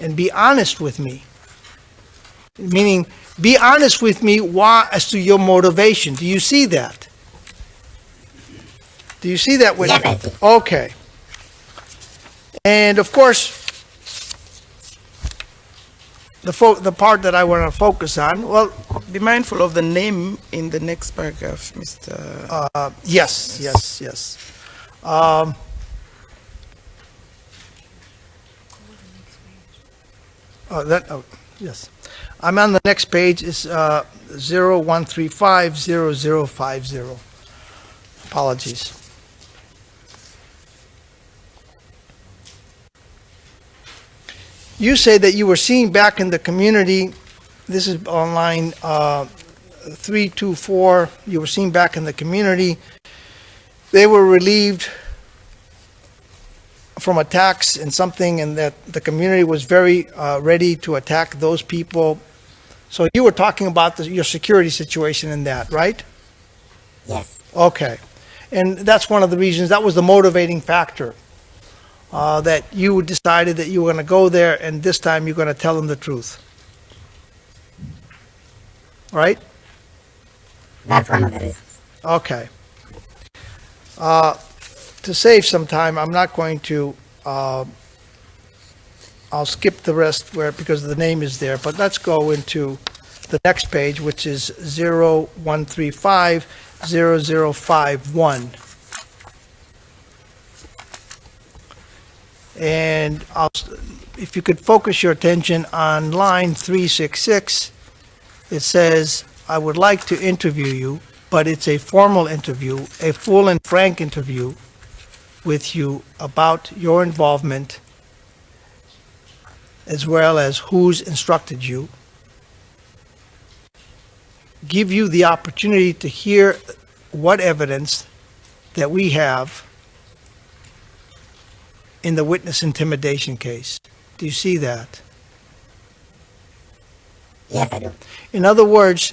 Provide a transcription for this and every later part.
and be honest with me. Meaning, be honest with me as to your motivation. Do you see that? Do you see that? Yes. Okay. And of course, the part that I want to focus on, well, Be mindful of the name in the next paragraph, Mr. yes. Yes. I'm on the next page. It's 01350050. Apologies. You say that you were seen back in the community. This is on line 324. You were seen back in the community. They were relieved from attacks and something, and that the community was very ready to attack those people. So you were talking about your security situation in that, right? Yes. Okay. And that's one of the reasons, that was the motivating factor, that you decided that you were going to go there, and this time you're going to tell them the truth. Right? That's one of the reasons. Okay. To save some time, I'm not going to, I'll skip the rest because the name is there, but let's go into the next page, which is 01350051. And if you could focus your attention on line 366, it says, I would like to interview you, but it's a formal interview, a full and frank interview with you about your involvement, as well as who's instructed you. Give you the opportunity to hear what evidence that we have in the witness intimidation case. Do you see that? Yes, I do. In other words,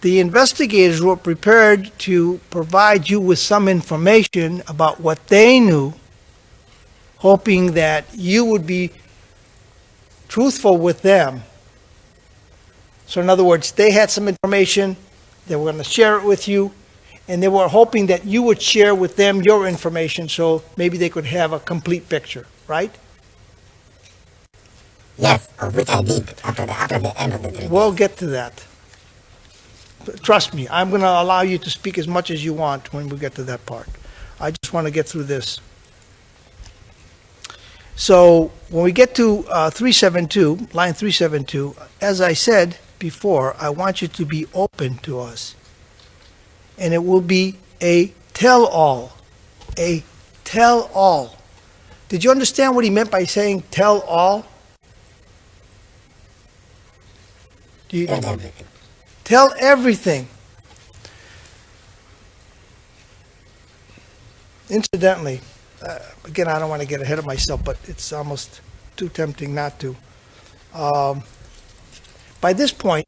the investigators were prepared to provide you with some information about what they knew, hoping that you would be truthful with them. So in other words, they had some information, they were going to share it with you, and they were hoping that you would share with them your information so maybe they could have a complete picture, right? Yes, of which I did after the end of the 3 days. We'll get to that. Trust me, I'm going to allow you to speak as much as you want when we get to that part. I just want to get through this. So when we get to 372, line 372, as I said before, I want you to be open to us. And it will be a tell-all. A tell-all. Did you understand what he meant by saying tell-all? Tell everything. Tell everything. Incidentally, again, I don't want to get ahead of myself, but it's almost too tempting not to. By this point,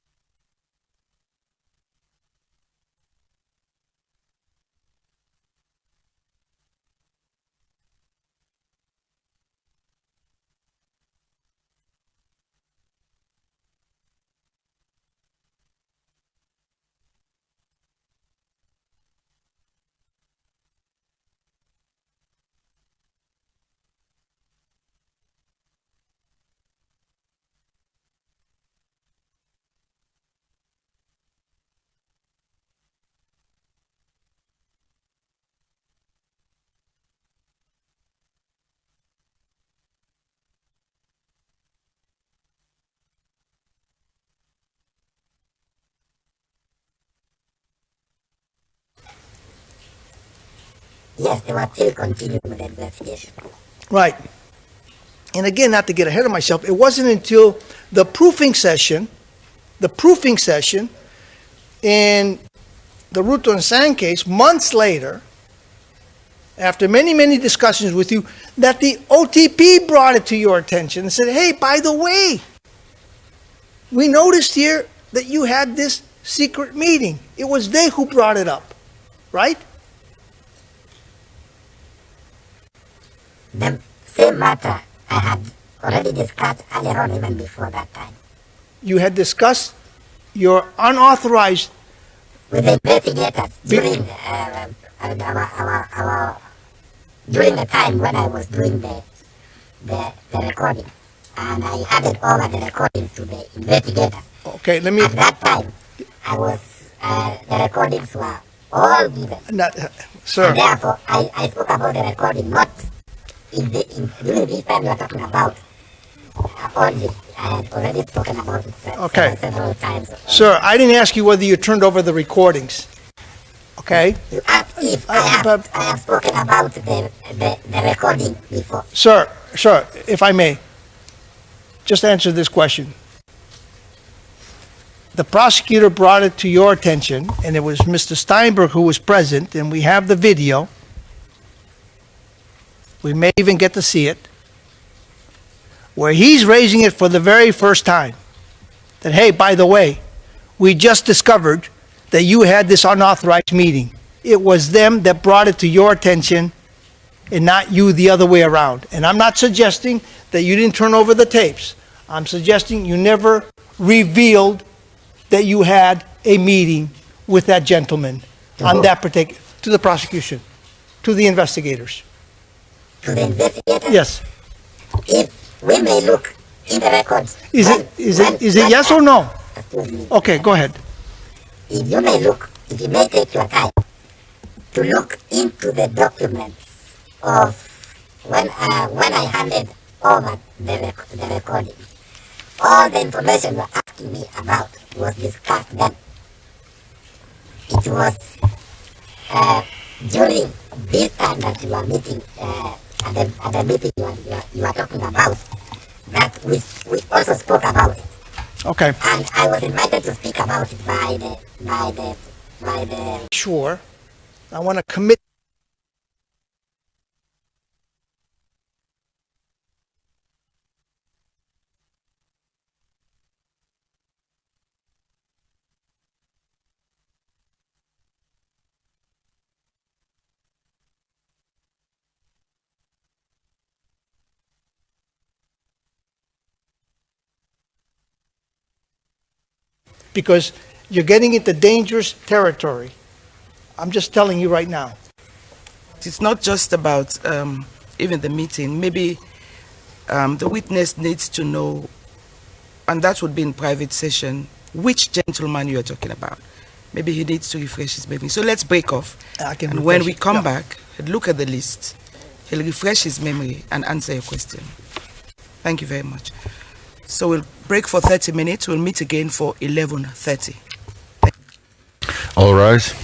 Yes, they were still continuing with the investigation. right. And again, not to get ahead of myself, it wasn't until the proofing session in the Ruto and Sang case, months later, after many, many discussions with you, that the OTP brought it to your attention and said, hey, by the way, we noticed here that you had this secret meeting. It was they who brought it up, right? The same matter I had already discussed earlier on, even before that time, You had discussed your unauthorized, with the investigators during during the time when I was doing the recording, and I handed over the recordings to the investigators. okay, let me, At that time, I was the recordings were all given. not, And sir, therefore, I spoke about the recording, not during this time we are talking about only. I had already spoken about it Okay. several times. sir, I didn't ask you whether you turned over the recordings, okay? You asked if I have spoken about the recording before. Sir, if I may, just answer this question. The prosecutor brought it to your attention, and it was Mr. Steinberg who was present, and we have the video. We may even get to see it, where he's raising it for the very first time. That, hey, by the way, we just discovered that you had this unauthorized meeting. It was them that brought it to your attention and not you the other way around. And I'm not suggesting that you didn't turn over the tapes. I'm suggesting you never revealed that you had a meeting with that gentleman on that particular, to the prosecution, to the investigators. To the investigators, Yes. if we may look in the records. Is it yes or no? Excuse me. Okay, go ahead. If you may look, if you may take your time to look into the documents of when I handed over the recording, all the information you're asking me about was discussed then. It was during this time that you are meeting, at the meeting you are talking about, that we also spoke about it. Okay. And I was invited to speak about it by the Sure. I want to commit. Because you're getting into dangerous territory. I'm just telling you right now. It's not just about even the meeting. Maybe the witness needs to know, and that would be in private session, which gentleman you are talking about. Maybe he needs to refresh his memory. So let's break off. I can And when refresh we it. come Yeah. back, look at the list. He'll refresh his memory and answer your question. Thank you very much. So we'll break for 30 minutes. We'll meet again for 11:30. All rise.